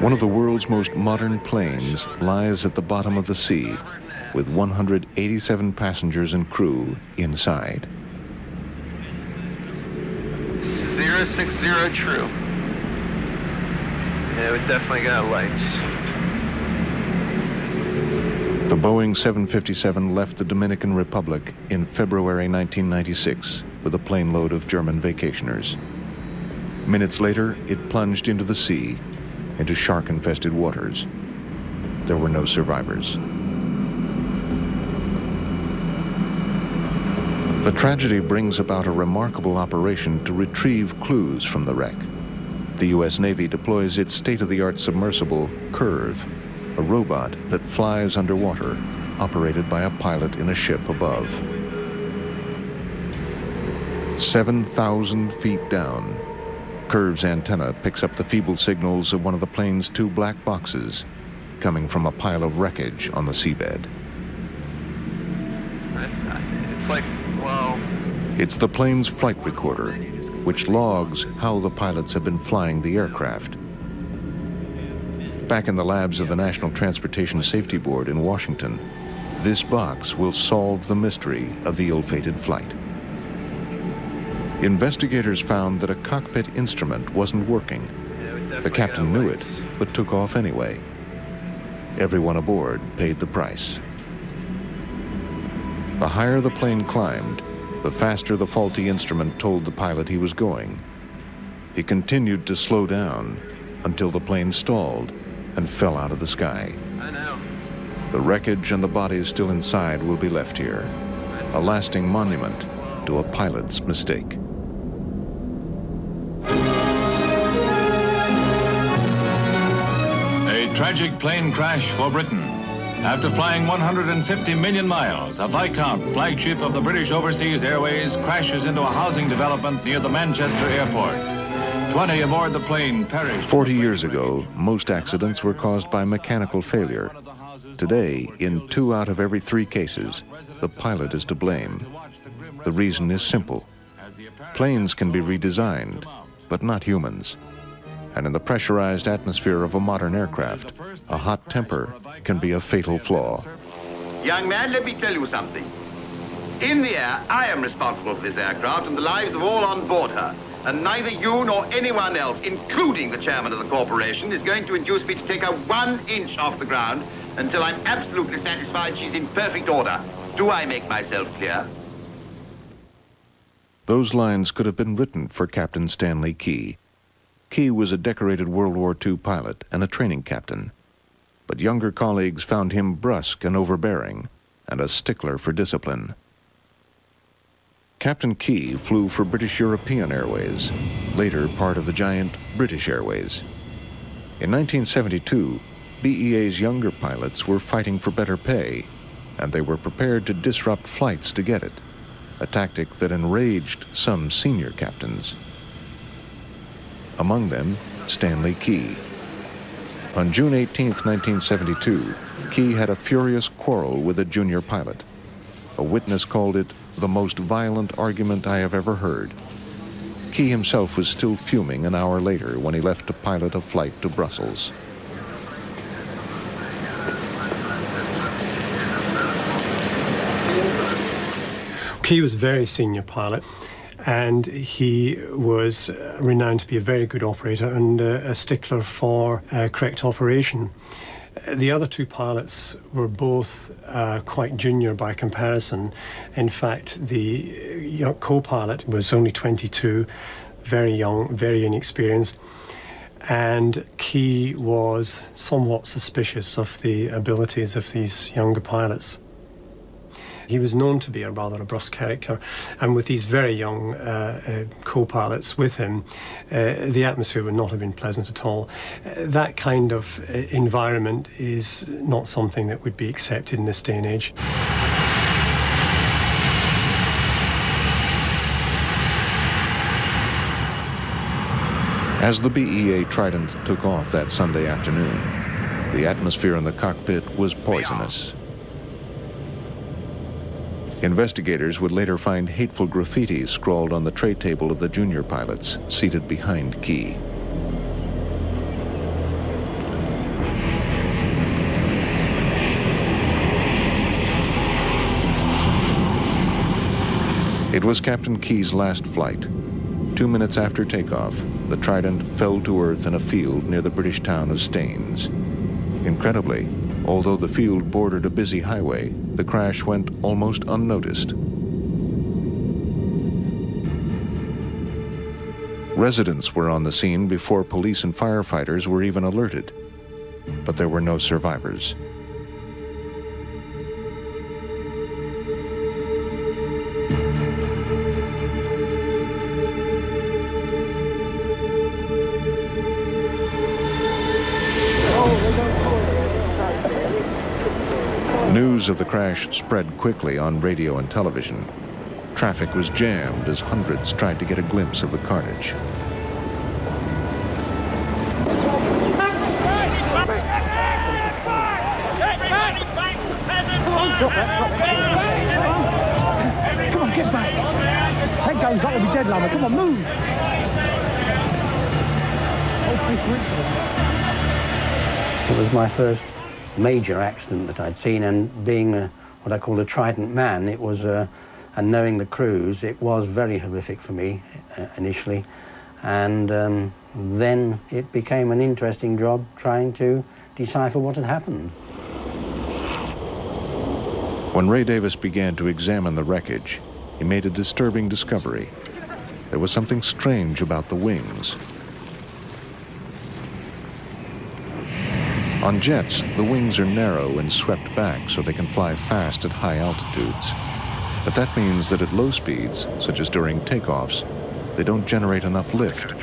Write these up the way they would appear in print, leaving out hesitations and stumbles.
One of the world's most modern planes lies at the bottom of the sea with 187 passengers and crew inside. 060 true. Yeah, we definitely got lights. The Boeing 757 left the Dominican Republic in February 1996 with a plane load of German vacationers. Minutes later, it plunged into the sea, into shark-infested waters. There were no survivors. The tragedy brings about a remarkable operation to retrieve clues from the wreck. The U.S. Navy deploys its state-of-the-art submersible, Curve, a robot that flies underwater, operated by a pilot in a ship above. 7,000 feet down, Curve's antenna picks up the feeble signals of one of the plane's two black boxes coming from a pile of wreckage on the seabed. It's like, well... It's the plane's flight recorder, which logs how the pilots have been flying the aircraft. Back in the labs of the National Transportation Safety Board in Washington, this box will solve the mystery of the ill-fated flight. Investigators found that a cockpit instrument wasn't working. The captain knew it, but took off anyway. Everyone aboard paid the price. The higher the plane climbed, the faster the faulty instrument told the pilot he was going. He continued to slow down until the plane stalled and fell out of the sky. I know. The wreckage and the bodies still inside will be left here, a lasting monument to a pilot's mistake. A tragic plane crash for Britain. After flying 150 million miles, a Viscount flagship of the British Overseas Airways crashes into a housing development near the Manchester airport. 20 aboard the plane perished. 40 years ago, most accidents were caused by mechanical failure. Today, in 2 out of every 3 cases, the pilot is to blame. The reason is simple. Planes can be redesigned, but not humans. And in the pressurized atmosphere of a modern aircraft, a hot temper can be a fatal flaw. Young man, let me tell you something. In the air, I am responsible for this aircraft and the lives of all on board her. And neither you nor anyone else, including the chairman of the corporation, is going to induce me to take her 1 inch off the ground until I'm absolutely satisfied she's in perfect order. Do I make myself clear? Those lines could have been written for Captain Stanley Key. Key was a decorated World War II pilot and a training captain. But younger colleagues found him brusque and overbearing, and a stickler for discipline. Captain Key flew for British European Airways, later part of the giant British Airways. In 1972, BEA's younger pilots were fighting for better pay, and they were prepared to disrupt flights to get it, a tactic that enraged some senior captains. Among them, Stanley Key. On June 18, 1972, Key had a furious quarrel with a junior pilot. A witness called it the most violent argument I have ever heard. Key himself was still fuming an hour later when he left to pilot a flight to Brussels. Key was a very senior pilot, and he was renowned to be a very good operator and a stickler for correct operation. The other 2 pilots were both quite junior by comparison. In fact, the co-pilot was only 22, very young, very inexperienced, and Key was somewhat suspicious of the abilities of these younger pilots. He was known to be a rather brusque character, and with these very young co-pilots with him, the atmosphere would not have been pleasant at all. That kind of environment is not something that would be accepted in this day and age. As the BEA Trident took off that Sunday afternoon, the atmosphere in the cockpit was poisonous. Investigators would later find hateful graffiti scrawled on the tray table of the junior pilots seated behind Key. It was Captain Key's last flight. 2 minutes after takeoff, the Trident fell to earth in a field near the British town of Staines. Incredibly, although the field bordered a busy highway, the crash went almost unnoticed. Residents were on the scene before police and firefighters were even alerted, but there were no survivors. News of the crash spread quickly on radio and television. Traffic was jammed as hundreds tried to get a glimpse of the carnage. Come on, get back. Head goes up, we'll be dead, lover. Come on, move. It was my first major accident that I'd seen, and being what I call a Trident man, it was, and knowing the crews, it was very horrific for me initially, and then it became an interesting job trying to decipher what had happened. When Ray Davis began to examine the wreckage, he made a disturbing discovery. There was something strange about the wings. On jets, the wings are narrow and swept back so they can fly fast at high altitudes. But that means that at low speeds, such as during takeoffs, they don't generate enough lift.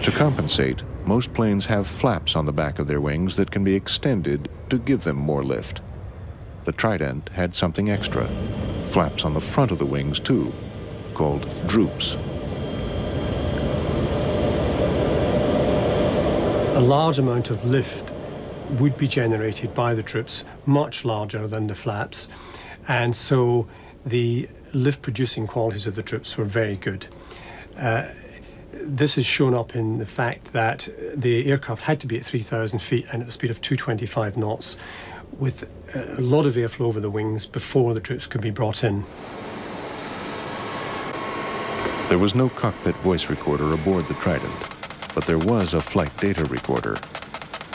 To compensate, most planes have flaps on the back of their wings that can be extended to give them more lift. The Trident had something extra, flaps on the front of the wings too, called droops. A large amount of lift would be generated by the droops, much larger than the flaps, and so the lift-producing qualities of the droops were very good. This is shown up in the fact that the aircraft had to be at 3,000 feet and at a speed of 225 knots, with a lot of airflow over the wings before the droops could be brought in. There was no cockpit voice recorder aboard the Trident, but there was a flight data recorder.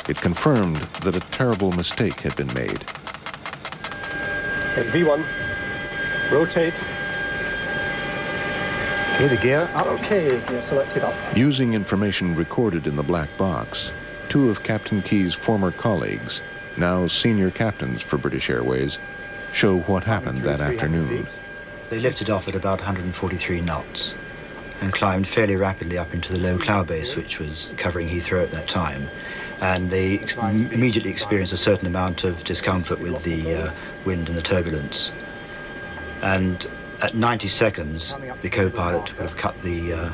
It confirmed that a terrible mistake had been made. Okay, V1, rotate. Okay, the gear up. Okay, gear selected up. Using information recorded in the black box, two of Captain Key's former colleagues, now senior captains for British Airways, show what happened that afternoon. They lifted off at about 143 knots and climbed fairly rapidly up into the low cloud base, which was covering Heathrow at that time. And they immediately experienced a certain amount of discomfort with the wind and the turbulence. And at 90 seconds, the co-pilot would have cut the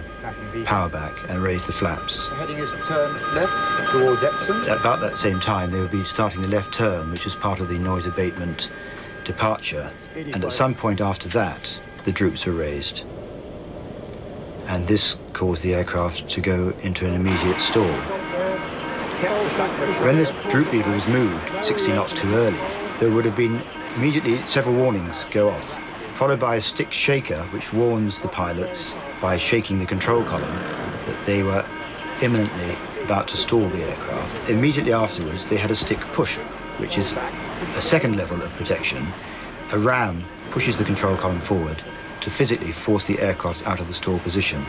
power back and raised the flaps. The heading is turned left towards Epsom. At about that same time, they would be starting the left turn, which is part of the noise abatement departure. And at some point after that, the droops were raised. And this caused the aircraft to go into an immediate stall. When this droop lever was moved 60 knots too early, there would have been immediately several warnings go off, followed by a stick shaker which warns the pilots by shaking the control column that they were imminently about to stall the aircraft. Immediately afterwards, they had a stick push, which is a second level of protection. A ram pushes the control column forward to physically force the aircraft out of the stall position.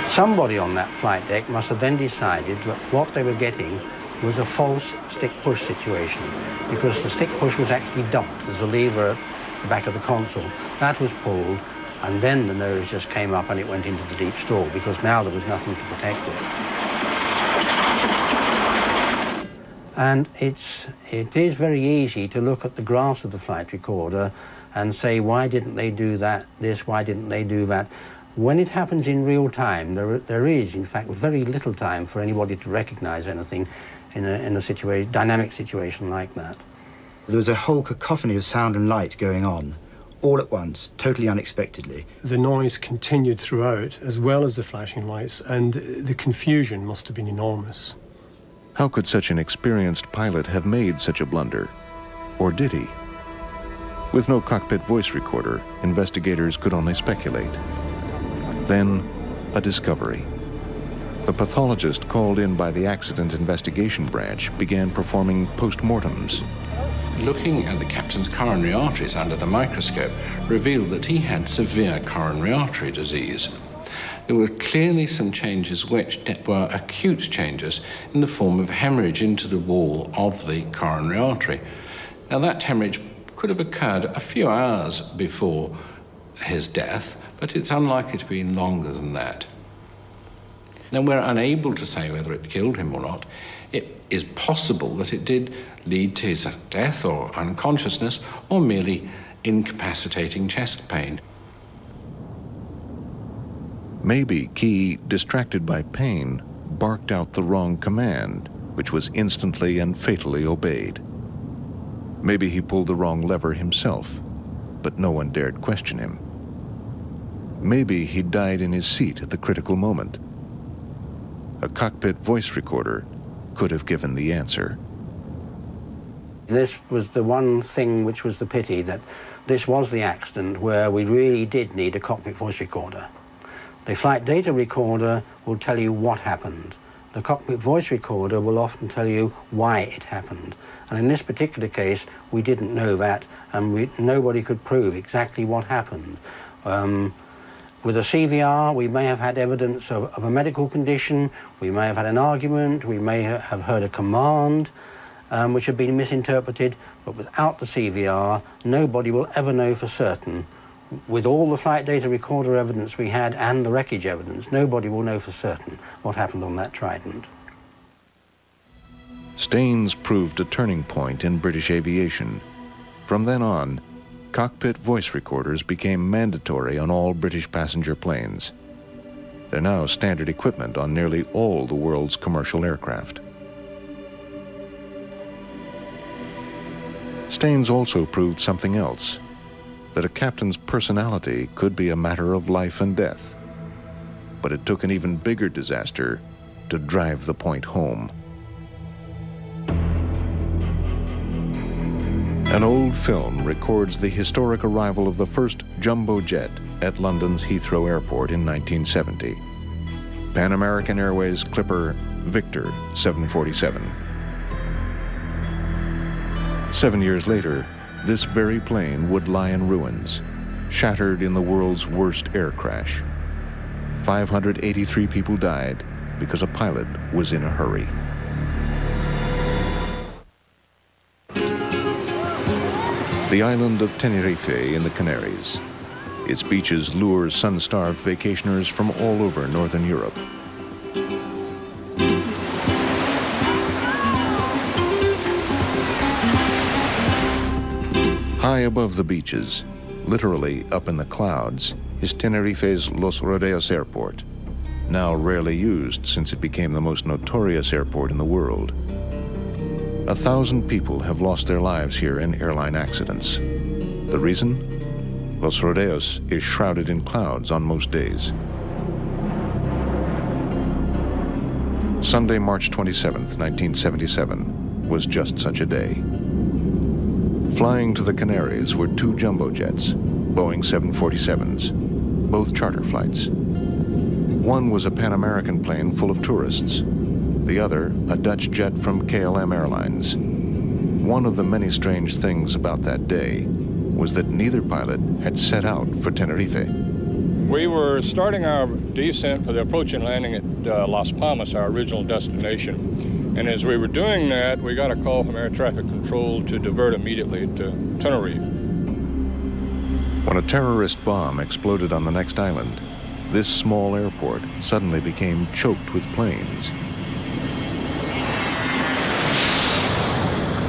Somebody on that flight deck must have then decided that what they were getting was a false stick push situation, because the stick push was actually docked. There's a lever at the back of the console. That was pulled, and then the nose just came up and it went into the deep stall, because now there was nothing to protect it. And it is very easy to look at the graphs of the flight recorder and say, why didn't they do that, this, why didn't they do that? When it happens in real time, there is, in fact, very little time for anybody to recognize anything in a dynamic situation like that. There was a whole cacophony of sound and light going on, all at once, totally unexpectedly. The noise continued throughout, as well as the flashing lights, and the confusion must have been enormous. How could such an experienced pilot have made such a blunder? Or did he? With no cockpit voice recorder, investigators could only speculate. Then, a discovery. The pathologist called in by the Accident Investigation Branch began performing post-mortems. Looking at the captain's coronary arteries under the microscope revealed that he had severe coronary artery disease. There were clearly some changes which were acute changes in the form of hemorrhage into the wall of the coronary artery. Now, that hemorrhage could have occurred a few hours before his death, but it's unlikely to be longer than that. Now, we're unable to say whether it killed him or not. It is possible that it did lead to his death or unconsciousness or merely incapacitating chest pain. Maybe Key, distracted by pain, barked out the wrong command, which was instantly and fatally obeyed. Maybe he pulled the wrong lever himself, but no one dared question him. Maybe he died in his seat at the critical moment. A cockpit voice recorder could have given the answer. This was the one thing which was the pity, that this was the accident where we really did need a cockpit voice recorder. The flight data recorder will tell you what happened. The cockpit voice recorder will often tell you why it happened. And in this particular case, we didn't know that, and nobody could prove exactly what happened. With a CVR, we may have had evidence of a medical condition, we may have had an argument, we may have heard a command which had been misinterpreted, but without the CVR, nobody will ever know for certain. With all the flight data recorder evidence we had and the wreckage evidence, nobody will know for certain what happened on that Trident. Staines proved a turning point in British aviation. From then on, cockpit voice recorders became mandatory on all British passenger planes. They're now standard equipment on nearly all the world's commercial aircraft. Staines also proved something else, that a captain's personality could be a matter of life and death. But it took an even bigger disaster to drive the point home. An old film records the historic arrival of the first jumbo jet at London's Heathrow Airport in 1970. Pan American Airways Clipper Victor 747. 7 years later, this very plane would lie in ruins, shattered in the world's worst air crash. 583 people died because a pilot was in a hurry. The island of Tenerife in the Canaries. Its beaches lure sun-starved vacationers from all over northern Europe. High above the beaches, literally up in the clouds, is Tenerife's Los Rodeos Airport, now rarely used since it became the most notorious airport in the world. 1,000 people have lost their lives here in airline accidents. The reason? Los Rodeos is shrouded in clouds on most days. Sunday, March 27th, 1977, was just such a day. Flying to the Canaries were two jumbo jets, Boeing 747s, both charter flights. One was a Pan American plane full of tourists, the other a Dutch jet from KLM Airlines. One of the many strange things about that day was that neither pilot had set out for Tenerife. We were starting our descent for the approach and landing at Las Palmas, our original destination. And as we were doing that, we got a call from air traffic control to divert immediately to Tenerife. When a terrorist bomb exploded on the next island, this small airport suddenly became choked with planes.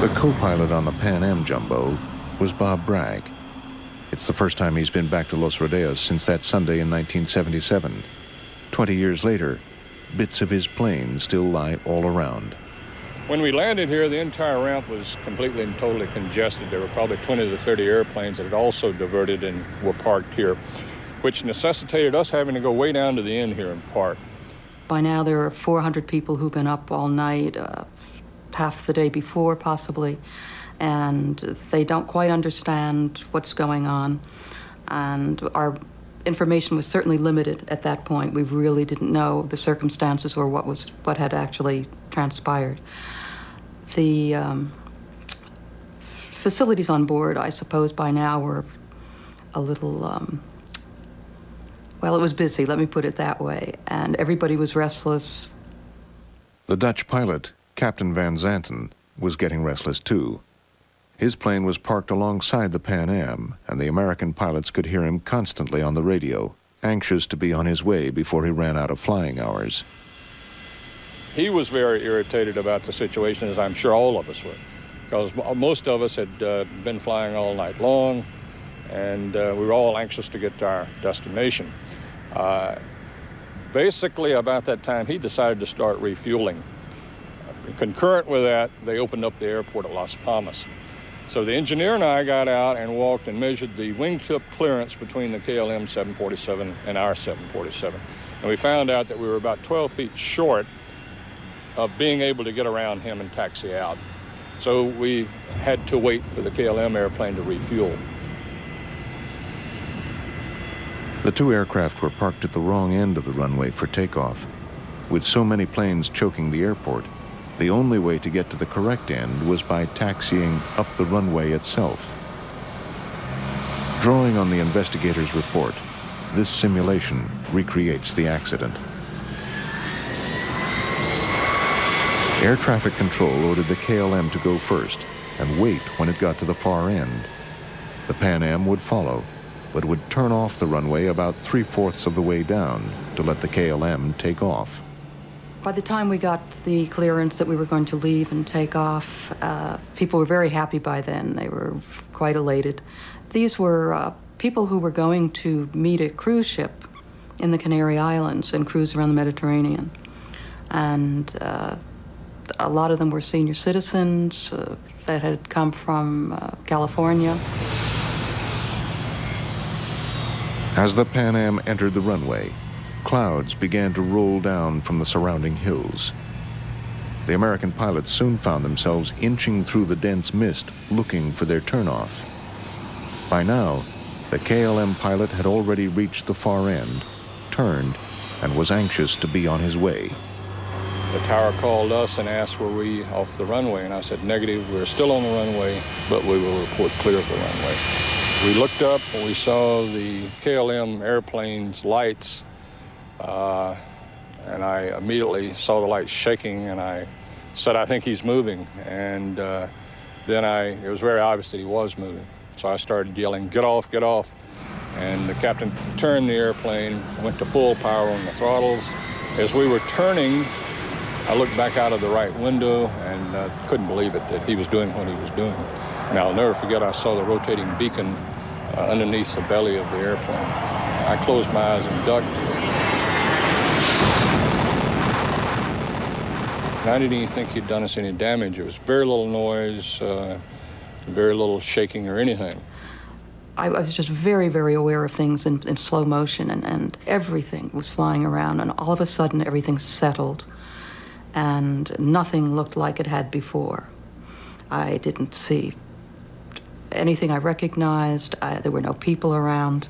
The co-pilot on the Pan Am Jumbo was Bob Bragg. It's the first time he's been back to Los Rodeos since that Sunday in 1977. 20 years later, bits of his plane still lie all around. When we landed here, the entire ramp was completely and totally congested. There were probably 20 to 30 airplanes that had also diverted and were parked here, which necessitated us having to go way down to the end here and park. By now, there are 400 people who've been up all night, half the day before, possibly. and they don't quite understand what's going on. And our information was certainly limited at that point. We really didn't know the circumstances or what had actually transpired. The facilities on board, I suppose by now, were a little, well, it was busy, let me put it that way, and everybody was restless. The Dutch pilot, Captain Van Zanten, was getting restless too. His plane was parked alongside the Pan Am, and the American pilots could hear him constantly on the radio, anxious to be on his way before he ran out of flying hours. He was very irritated about the situation, as I'm sure all of us were, because most of us had been flying all night long, and we were all anxious to get to our destination. Basically, about that time, he decided to start refueling. Concurrent with that, they opened up the airport at Las Palmas. So the engineer and I got out and walked and measured the wingtip clearance between the KLM 747 and our 747. And we found out that we were about 12 feet short of being able to get around him and taxi out. So we had to wait for the KLM airplane to refuel. The two aircraft were parked at the wrong end of the runway for takeoff. With so many planes choking the airport, the only way to get to the correct end was by taxiing up the runway itself. Drawing on the investigator's report, this simulation recreates the accident. Air traffic control ordered the KLM to go first and wait when it got to the far end. The Pan Am would follow, but would turn off the runway about 3/4 of the way down to let the KLM take off. By the time we got the clearance that we were going to leave and take off, people were very happy by then. They were quite elated. These were people who were going to meet a cruise ship in the Canary Islands and cruise around the Mediterranean. And a lot of them were senior citizens that had come from California. As the Pan Am entered the runway, clouds began to roll down from the surrounding hills. The American pilots soon found themselves inching through the dense mist, looking for their turnoff. By now, the KLM pilot had already reached the far end, turned, and was anxious to be on his way. The tower called us and asked were we off the runway, and I said negative, we're still on the runway, but we will report clear of the runway. We looked up and we saw the KLM airplane's lights, and I immediately saw the lights shaking, and I said, I think he's moving. And then it was very obvious that he was moving. So I started yelling, get off, get off. And the captain turned the airplane, went to full power on the throttles. As we were turning, I looked back out of the right window and couldn't believe it, that he was doing what he was doing. And I'll never forget, I saw the rotating beacon underneath the belly of the airplane. I closed my eyes and ducked. And I didn't even think he'd done us any damage. It was very little noise, very little shaking or anything. I was just very, very aware of things in slow motion, and everything was flying around, and all of a sudden everything settled, and nothing looked like it had before. I didn't see anything I recognized. There were no people around.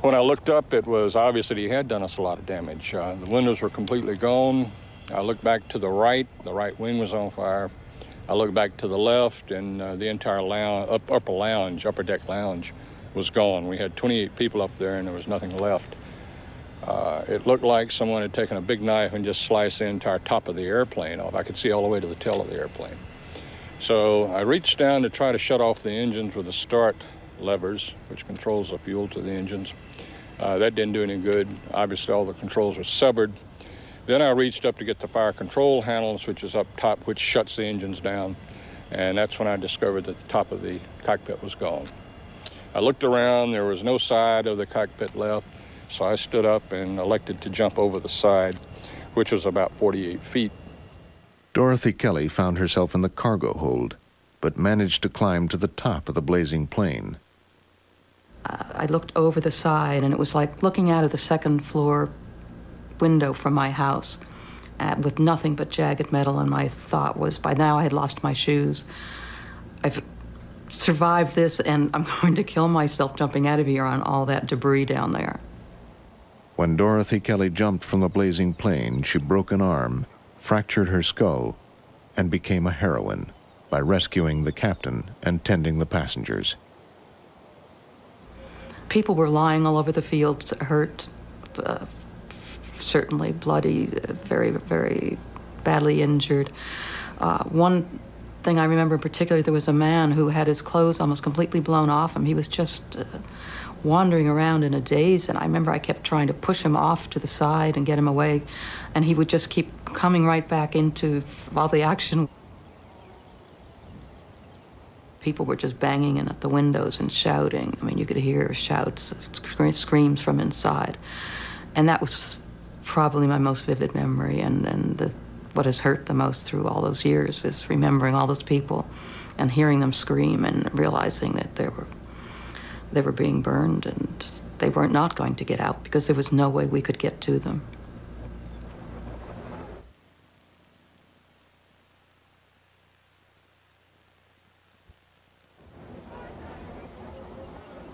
When I looked up, it was obvious that he had done us a lot of damage. The windows were completely gone. I looked back to the right wing was on fire. I looked back to the left, and the entire upper deck lounge was gone. We had 28 people up there, and there was nothing left. It looked like someone had taken a big knife and just sliced the entire top of the airplane off. I could see all the way to the tail of the airplane. So I reached down to try to shut off the engines with the start levers, which controls the fuel to the engines. That didn't do any good. Obviously, all the controls were severed. Then I reached up to get the fire control handles, which is up top, which shuts the engines down. And that's when I discovered that the top of the cockpit was gone. I looked around, there was no side of the cockpit left, so I stood up and elected to jump over the side, which was about 48 feet. Dorothy Kelly found herself in the cargo hold, but managed to climb to the top of the blazing plane. I looked over the side, and it was like looking out of the second floor window from my house with nothing but jagged metal, and my thought was, by now I had lost my shoes. I've survived this, and I'm going to kill myself jumping out of here on all that debris down there. When Dorothy Kelly jumped from the blazing plane, she broke an arm, fractured her skull, and became a heroine by rescuing the captain and tending the passengers. People were lying all over the field, hurt, certainly bloody, very, very badly injured. One thing I remember in particular, there was a man who had his clothes almost completely blown off him. He was just wandering around in a daze, and I remember I kept trying to push him off to the side and get him away, and he would just keep coming right back into all the action. People were just banging in at the windows and shouting. I mean, you could hear shouts, screams from inside. And that was probably my most vivid memory, and what has hurt the most through all those years is remembering all those people and hearing them scream and realizing that they were being burned and they were not going to get out because there was no way we could get to them.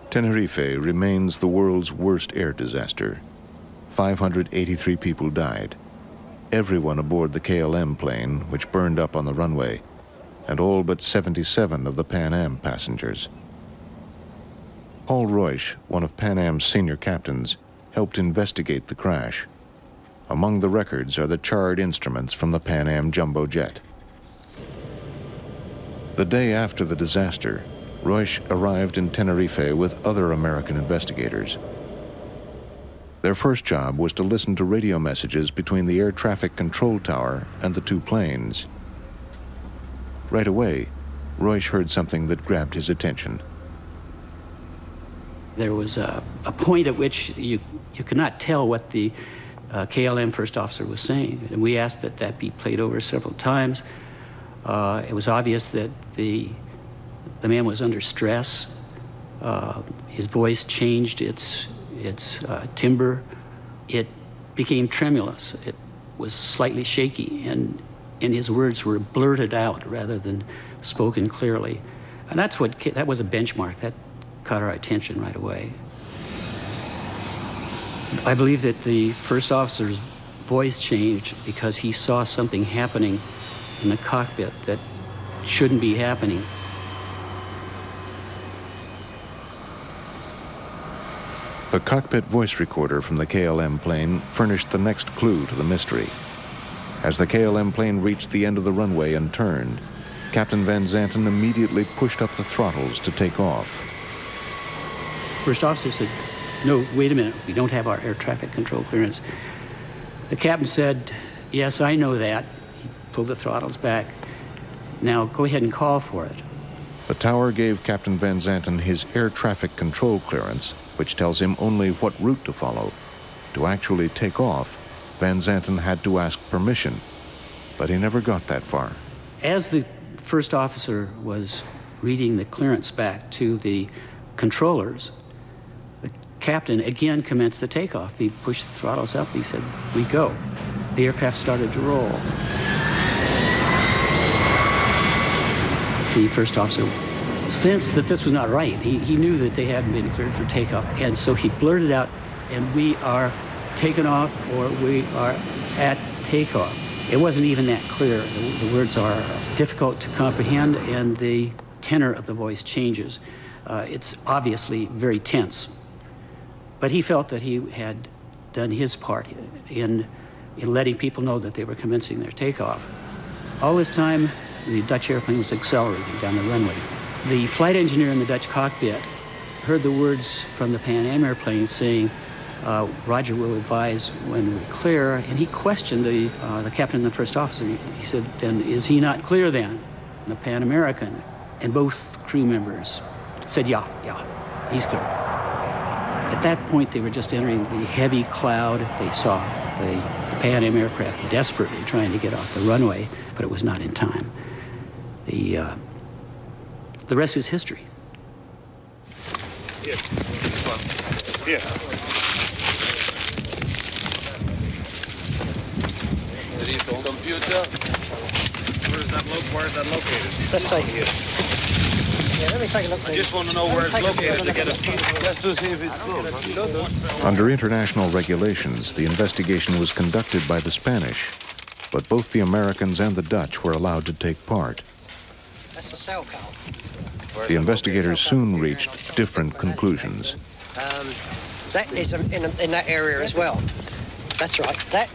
Tenerife remains the world's worst air disaster. 583 people died. Everyone aboard the KLM plane, which burned up on the runway, and all but 77 of the Pan Am passengers. Paul Reusch, one of Pan Am's senior captains, helped investigate the crash. Among the records are the charred instruments from the Pan Am jumbo jet. The day after the disaster, Reusch arrived in Tenerife with other American investigators. Their first job was to listen to radio messages between the air traffic control tower and the two planes. Right away, Reusch heard something that grabbed his attention. There was a point at which you could not tell what the KLM first officer was saying. And we asked that that be played over several times. It was obvious that the man was under stress. His voice changed its timbre. It became tremulous. It was slightly shaky, and his words were blurted out rather than spoken clearly. And that was a benchmark. That caught our attention right away. I believe that the first officer's voice changed because he saw something happening in the cockpit that shouldn't be happening. The cockpit voice recorder from the KLM plane furnished the next clue to the mystery. As the KLM plane reached the end of the runway and turned, Captain Van Zanten immediately pushed up the throttles to take off. First officer said, "No, wait a minute, we don't have our air traffic control clearance." The captain said, "Yes, I know that." He pulled the throttles back. "Now go ahead and call for it." The tower gave Captain Van Zanten his air traffic control clearance, which tells him only what route to follow. To actually take off, Van Zanten had to ask permission, but he never got that far. As the first officer was reading the clearance back to the controllers, the captain again commenced the takeoff. He pushed the throttles up. He said, "We go." The aircraft started to roll. The first officer sensed that this was not right. He knew that they hadn't been cleared for takeoff, and so he blurted out, "And we are taken off, or we are at takeoff." It wasn't even that clear. The words are difficult to comprehend, and the tenor of the voice changes. It's obviously very tense. But he felt that he had done his part in letting people know that they were commencing their takeoff. All this time, the Dutch airplane was accelerating down the runway. The flight engineer in the Dutch cockpit heard the words from the Pan Am airplane saying, "Roger will advise when we're clear," and he questioned the captain and the first officer. He said, "Then is he not clear then?" And the Pan American and both crew members said, yeah, he's clear." At that point, they were just entering the heavy cloud. They saw the Pan Am aircraft desperately trying to get off the runway, but it was not in time. The rest is history. Here, this one. Here. Computer. Where is that located? Let's take it. let me take a look. I just want to know where it's located to get a feel. Just to see if it's close. Under international regulations, the investigation was conducted by the Spanish, but both the Americans and the Dutch were allowed to take part. That's the cell cone. The investigators soon reached different conclusions. That is in that area as well. That's right. That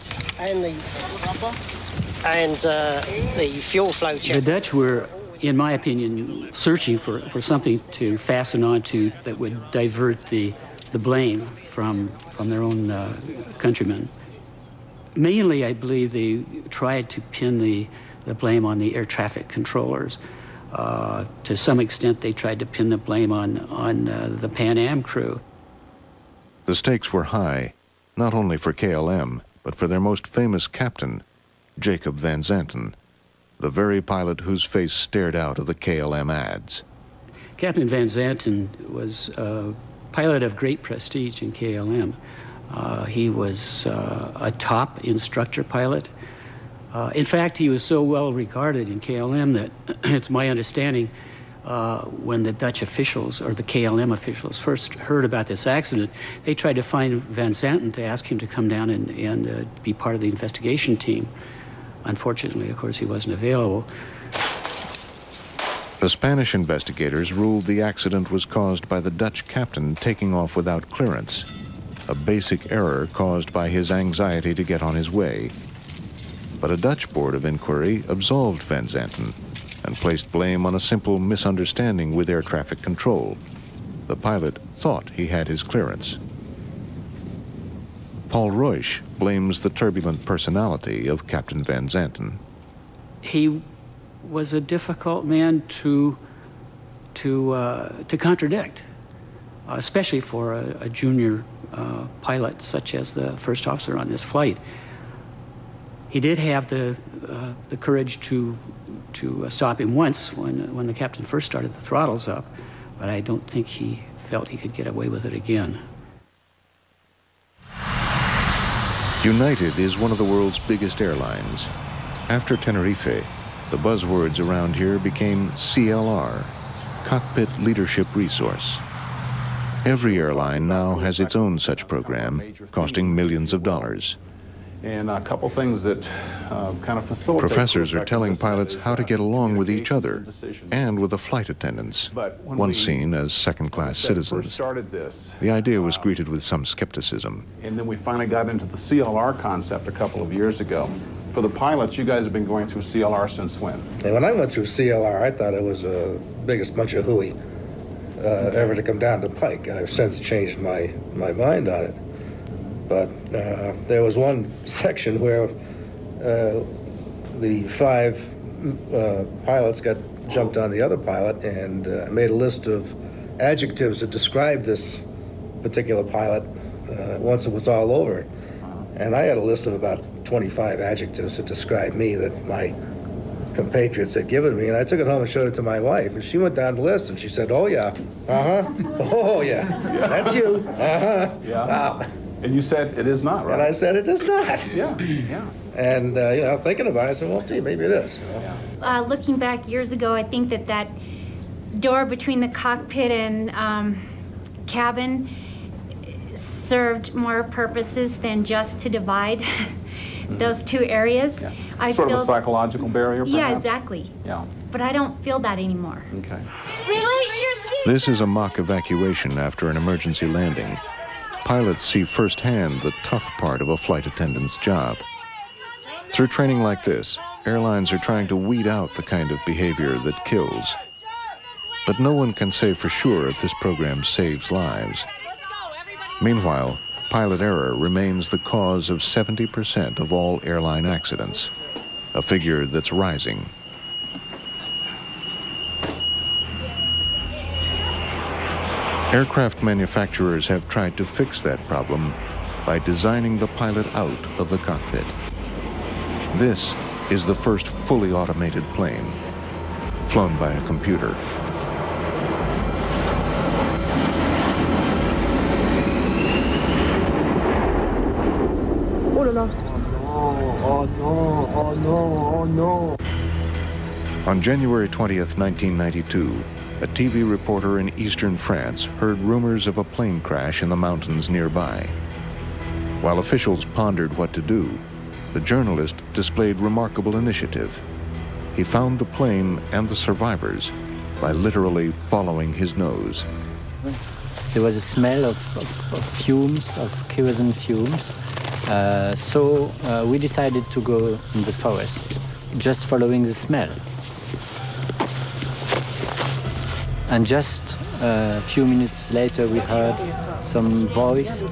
and the fuel flow check. The Dutch were, in my opinion, searching for something to fasten onto that would divert the blame from their own countrymen. Mainly, I believe they tried to pin the blame on the air traffic controllers. To some extent, they tried to pin the blame on the Pan Am crew. The stakes were high, not only for KLM, but for their most famous captain, Jacob Van Zanten, the very pilot whose face stared out of the KLM ads. Captain Van Zanten was a pilot of great prestige in KLM. He was a top instructor pilot. In fact, he was so well regarded in KLM that it's my understanding when the Dutch officials or the KLM officials first heard about this accident, they tried to find Van Zanten to ask him to come down and be part of the investigation team. Unfortunately, of course, he wasn't available. The Spanish investigators ruled the accident was caused by the Dutch captain taking off without clearance, a basic error caused by his anxiety to get on his way. But a Dutch board of inquiry absolved Van Zanten and placed blame on a simple misunderstanding with air traffic control. The pilot thought he had his clearance. Paul Reusch blames the turbulent personality of Captain Van Zanten. He was a difficult man to contradict, especially for a junior pilot such as the first officer on this flight. He did have the courage to stop him once when the captain first started the throttles up, but I don't think he felt he could get away with it again. United is one of the world's biggest airlines. After Tenerife, the buzzwords around here became CLR, Cockpit Leadership Resource. Every airline now has its own such program, costing millions of dollars. And a couple things that kind of facilitate... Professors are telling pilots how to get along with each other and with the flight attendants, once seen as second-class citizens. The idea was greeted with some skepticism. And then we finally got into the CLR concept a couple of years ago. For the pilots, you guys have been going through CLR since when? And when I went through CLR, I thought it was the biggest bunch of hooey ever to come down the pike. I've since changed my mind on it. But there was one section where the 5 pilots got jumped on the other pilot and made a list of adjectives to describe this particular pilot once it was all over. And I had a list of about 25 adjectives to describe me that my compatriots had given me, and I took it home and showed it to my wife, and she went down the list and she said, "Oh yeah, oh yeah, that's you, Yeah. Wow." And you said it is not, right? And I said it is not. Yeah, yeah. And you know, thinking about it, I said, well, gee, maybe it is. You know? Looking back years ago, I think that door between the cockpit and cabin served more purposes than just to divide those two areas. Yeah. Sort of a psychological barrier, perhaps? Yeah, exactly. Yeah. But I don't feel that anymore. Okay. Release your seat! This is a mock evacuation after an emergency landing. Pilots see firsthand the tough part of a flight attendant's job. Through training like this, airlines are trying to weed out the kind of behavior that kills. But no one can say for sure if this program saves lives. Meanwhile, pilot error remains the cause of 70% of all airline accidents, a figure that's rising. Aircraft manufacturers have tried to fix that problem by designing the pilot out of the cockpit. This is the first fully automated plane, flown by a computer. Oh no, oh no, oh no. On January 20th, 1992, a TV reporter in eastern France heard rumors of a plane crash in the mountains nearby. While officials pondered what to do, the journalist displayed remarkable initiative. He found the plane and the survivors by literally following his nose. There was a smell of fumes, of kerosene fumes. So we decided to go in the forest, just following the smell. And just a few minutes later, we heard some voice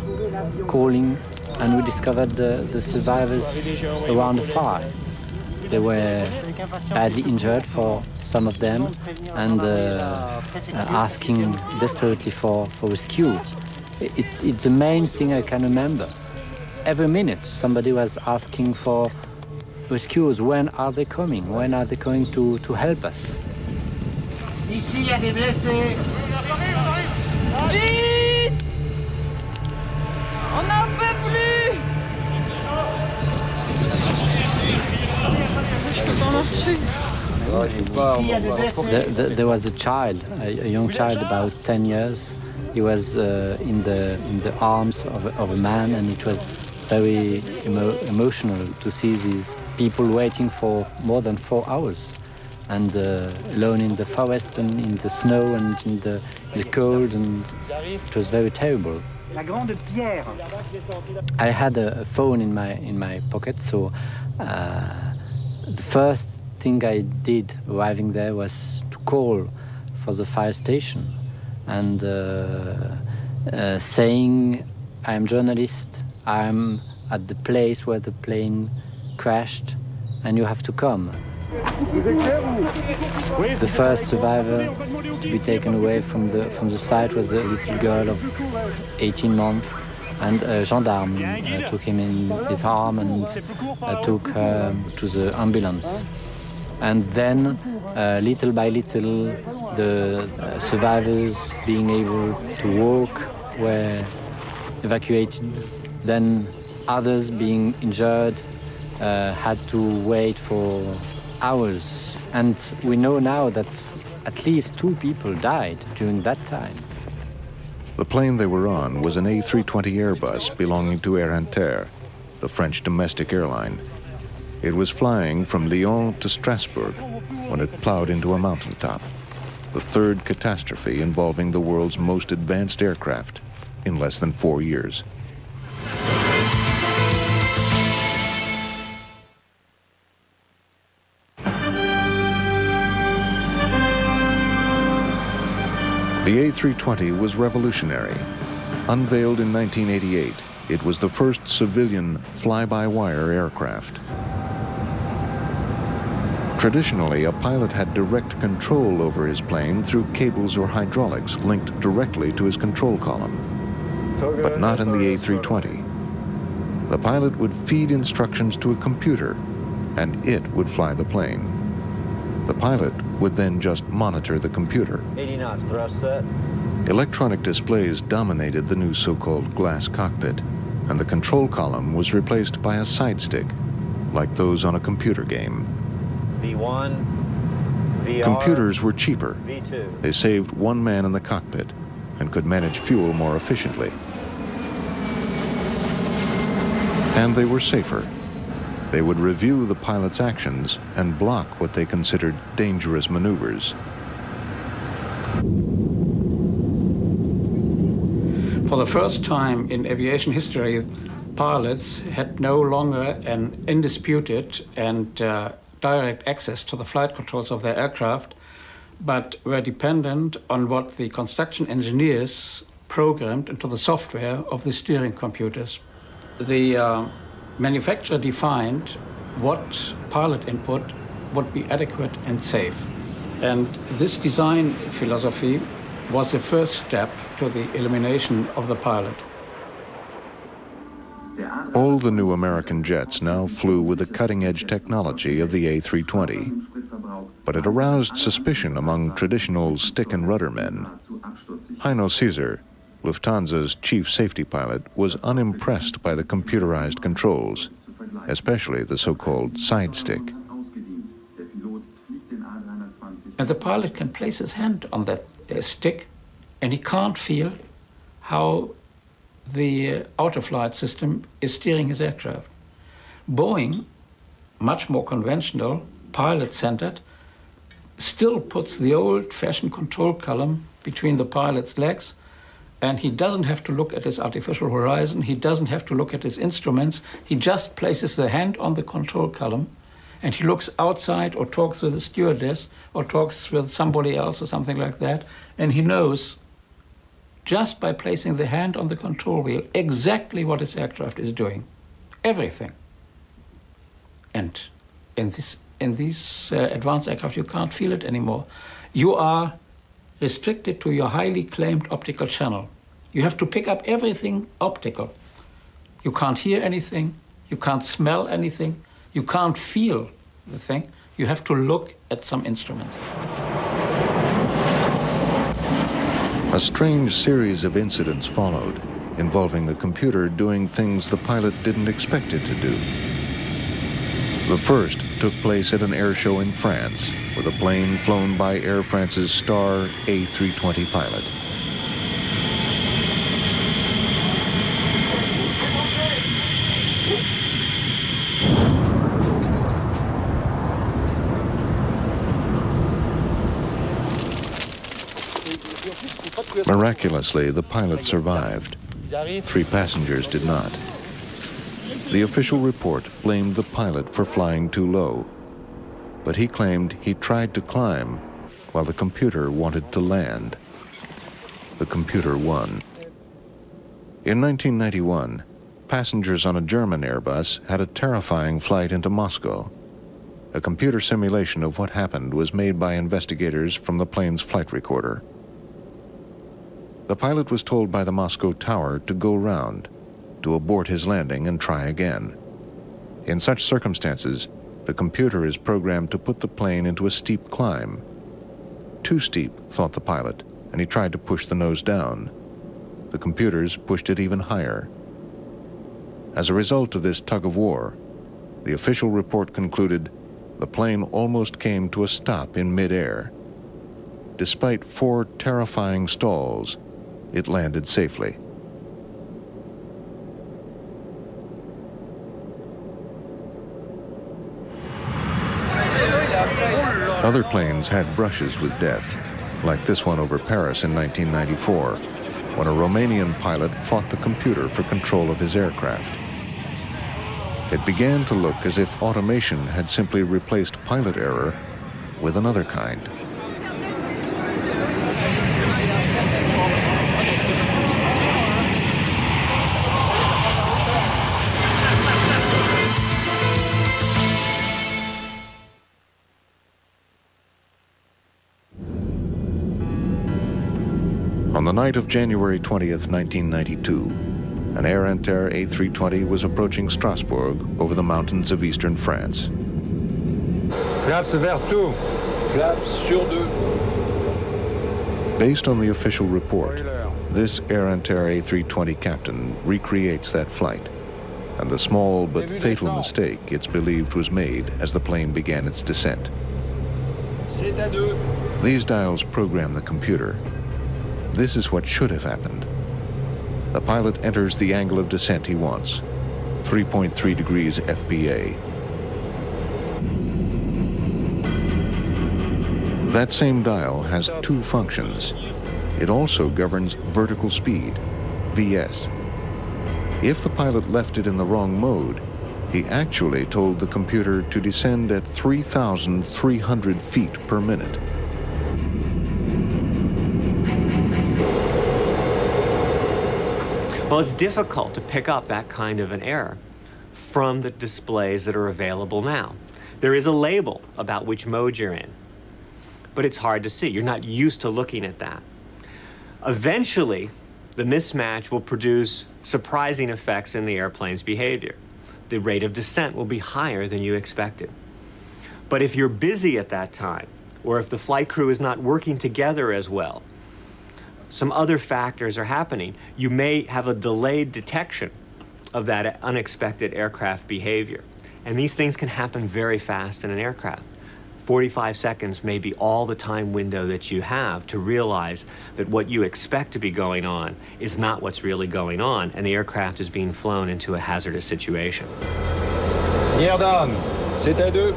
calling, and we discovered the survivors around the fire. They were badly injured, for some of them, and asking desperately for rescue. It's the main thing I can remember. Every minute, somebody was asking for rescuers. When are they coming? When are they coming to help us? Ici, il y a des blessés. Vite! On n'en peut plus! There was a child, a young child, about 10 years. He was in the arms of a man, and it was very emotional to see these people waiting for more than 4 hours, and alone in the forest and in the snow and in the cold, and it was very terrible. I had a phone in my pocket, so the first thing I did arriving there was to call for the fire station and saying, I'm a journalist, I'm at the place where the plane crashed, and you have to come. The first survivor to be taken away from the site was a little girl of 18 months, and a gendarme took him in his arm and took her to the ambulance. And then, little by little, the survivors being able to walk were evacuated. Then others being injured had to wait for hours. And we know now that at least 2 people died during that time. The plane they were on was an A320 Airbus belonging to Air Inter, the French domestic airline. It was flying from Lyon to Strasbourg when it plowed into a mountaintop, the 3rd catastrophe involving the world's most advanced aircraft in less than 4 years. The A320 was revolutionary. Unveiled in 1988, it was the first civilian fly-by-wire aircraft. Traditionally, a pilot had direct control over his plane through cables or hydraulics linked directly to his control column. But not in the A320. The pilot would feed instructions to a computer, and it would fly the plane. The pilot would then just monitor the computer. 80 knots, thrust set. Electronic displays dominated the new so-called glass cockpit, and the control column was replaced by a side stick, like those on a computer game. V1, VR, Computers were cheaper. V2. They saved 1 man in the cockpit and could manage fuel more efficiently. And they were safer. They would review the pilot's actions and block what they considered dangerous maneuvers. For the first time in aviation history, pilots had no longer an undisputed and direct access to the flight controls of their aircraft, but were dependent on what the construction engineers programmed into the software of the steering computers. The manufacturer defined what pilot input would be adequate and safe. And this design philosophy was the first step to the elimination of the pilot. All the new American jets now flew with the cutting-edge technology of the A320. But it aroused suspicion among traditional stick and rudder men. Heino Caesar, Lufthansa's chief safety pilot, was unimpressed by the computerized controls, especially the so-called side stick. And the pilot can place his hand on that stick, and he can't feel how the auto-flight system is steering his aircraft. Boeing, much more conventional, pilot-centered, still puts the old-fashioned control column between the pilot's legs, and he doesn't have to look at his artificial horizon, he doesn't have to look at his instruments, he just places the hand on the control column, and he looks outside or talks with the stewardess or talks with somebody else or something like that, and he knows just by placing the hand on the control wheel exactly what his aircraft is doing. Everything. And in these advanced aircraft, you can't feel it anymore. You are restricted to your highly claimed optical channel. You have to pick up everything optical. You can't hear anything, you can't smell anything, you can't feel the thing. You have to look at some instruments. A strange series of incidents followed, involving the computer doing things the pilot didn't expect it to do. The first took place at an air show in France, with a plane flown by Air France's star A320 pilot. Miraculously, the pilot survived. 3 passengers did not. The official report blamed the pilot for flying too low, but he claimed he tried to climb while the computer wanted to land. The computer won. In 1991, passengers on a German Airbus had a terrifying flight into Moscow. A computer simulation of what happened was made by investigators from the plane's flight recorder. The pilot was told by the Moscow tower to go round, to abort his landing and try again. In such circumstances, the computer is programmed to put the plane into a steep climb. Too steep, thought the pilot, and he tried to push the nose down. The computers pushed it even higher. As a result of this tug-of-war, the official report concluded the plane almost came to a stop in mid-air. Despite 4 terrifying stalls, it landed safely. Other planes had brushes with death, like this one over Paris in 1994, when a Romanian pilot fought the computer for control of his aircraft. It began to look as if automation had simply replaced pilot error with another kind. On the night of January 20th, 1992, an Air Inter A320 was approaching Strasbourg over the mountains of eastern France. Flaps vers tout. Flaps sur deux. Based on the official report, this Air Inter A320 captain recreates that flight and the small but fatal mistake it's believed was made as the plane began its descent. C'est à deux. These dials program the computer. This is what should have happened. The pilot enters the angle of descent he wants, 3.3 degrees FPA. That same dial has 2 functions. It also governs vertical speed, VS. If the pilot left it in the wrong mode, he actually told the computer to descend at 3,300 feet per minute. Well, it's difficult to pick up that kind of an error from the displays that are available now. There is a label about which mode you're in, but it's hard to see. You're not used to looking at that. Eventually, the mismatch will produce surprising effects in the airplane's behavior. The rate of descent will be higher than you expected. But if you're busy at that time, or if the flight crew is not working together as well, some other factors are happening, you may have a delayed detection of that unexpected aircraft behavior. And these things can happen very fast in an aircraft. 45 seconds may be all the time window that you have to realize that what you expect to be going on is not what's really going on, and the aircraft is being flown into a hazardous situation. Nierdam, c'est à deux.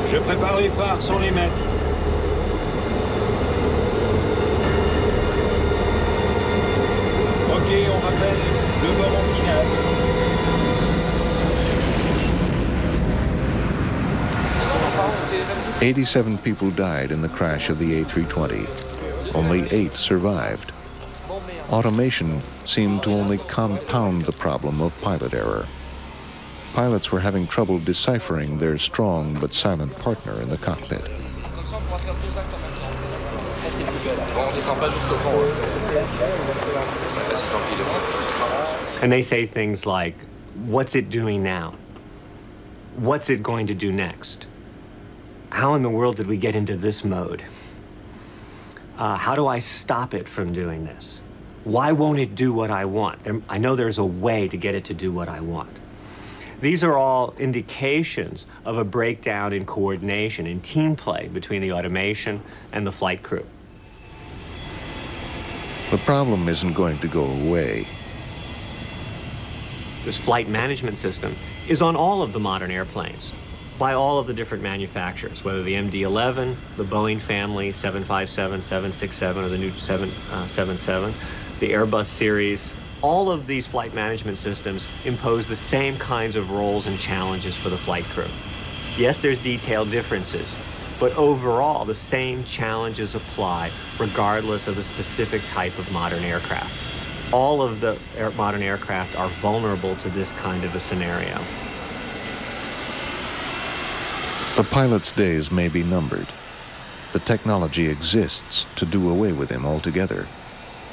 Je prépare les phares sans les mettre. Ok, on rappelle le moment final. 87 people died in the crash of the A320. Only 8 survived. Automation seemed to only compound the problem of pilot error. Pilots were having trouble deciphering their strong but silent partner in the cockpit. And they say things like, what's it doing now? What's it going to do next? How in the world did we get into this mode? How do I stop it from doing this? Why won't it do what I want? I know there's a way to get it to do what I want. These are all indications of a breakdown in coordination, in team play between the automation and the flight crew. The problem isn't going to go away. This flight management system is on all of the modern airplanes by all of the different manufacturers, whether the MD-11, the Boeing family, 757, 767, or the new 777, the Airbus series. All of these flight management systems impose the same kinds of roles and challenges for the flight crew. Yes, there's detailed differences, but overall, the same challenges apply regardless of the specific type of modern aircraft. All of the modern aircraft are vulnerable to this kind of a scenario. The pilot's days may be numbered. The technology exists to do away with him altogether,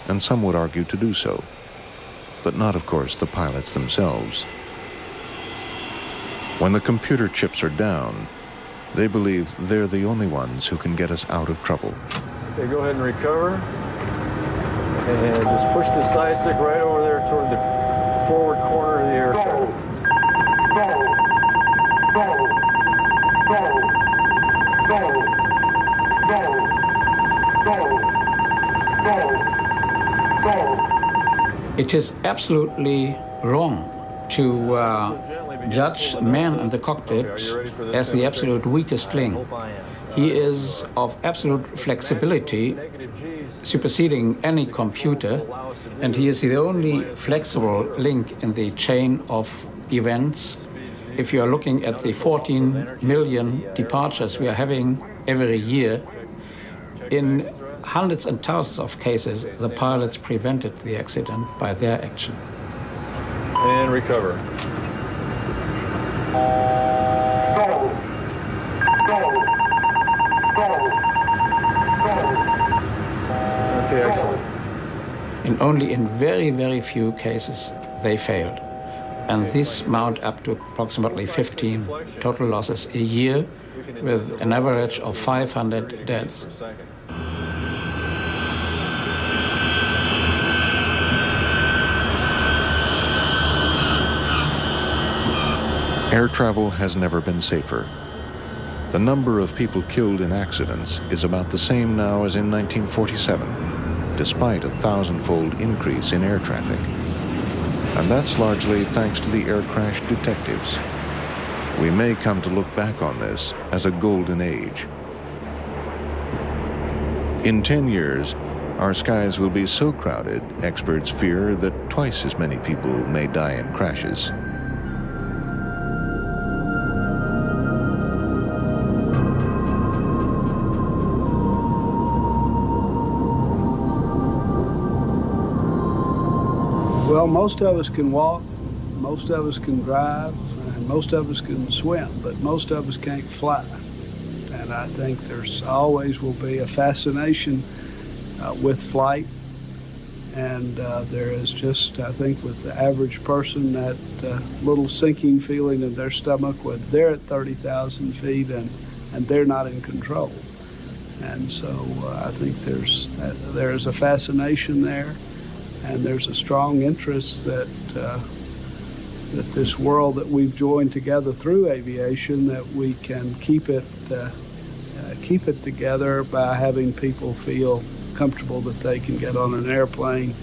and some would argue to do so. But not, of course, the pilots themselves. When the computer chips are down, they believe they're the only ones who can get us out of trouble. Okay, go ahead and recover. And just push the side stick right over there toward the forward corner of the aircraft. It is absolutely wrong to judge a man in the cockpit as the absolute weakest link. He is of absolute flexibility, superseding any computer, and he is the only flexible link in the chain of events. If you are looking at the 14 million departures we are having every year, in hundreds and thousands of cases, the pilots prevented the accident by their action. And recover. Okay, excellent. And only in very, very few cases they failed. And this mount up to approximately 15 total losses a year, with an average of 500 deaths. Air travel has never been safer. The number of people killed in accidents is about the same now as in 1947, despite a 1,000-fold increase in air traffic. And that's largely thanks to the air crash detectives. We may come to look back on this as a golden age. In 10 years, our skies will be so crowded, experts fear that twice as many people may die in crashes. Well, most of us can walk, most of us can drive, and most of us can swim, but most of us can't fly. And I think there's always will be a fascination with flight. And there is just, I think, with the average person, that little sinking feeling in their stomach when they're at 30,000 feet and they're not in control. And so I think there is a fascination there. And there's a strong interest that that this world that we've joined together through aviation, that we can keep it together by having people feel comfortable that they can get on an airplane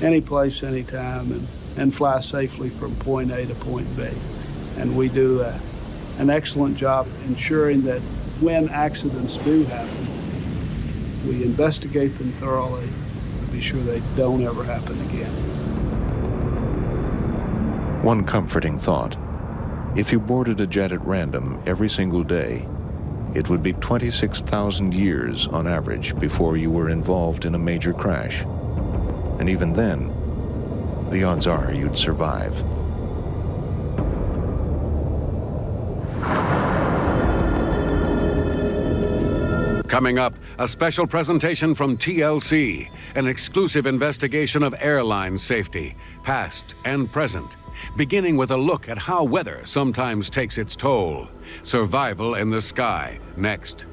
any place, anytime, and fly safely from point A to point B. And we do an excellent job ensuring that when accidents do happen, we investigate them thoroughly to be sure they don't ever happen again. One comforting thought: if you boarded a jet at random every single day, it would be 26,000 years on average before you were involved in a major crash. And even then, the odds are you'd survive. Coming up, a special presentation from TLC, an exclusive investigation of airline safety, past and present, beginning with a look at how weather sometimes takes its toll. Survival in the sky, next.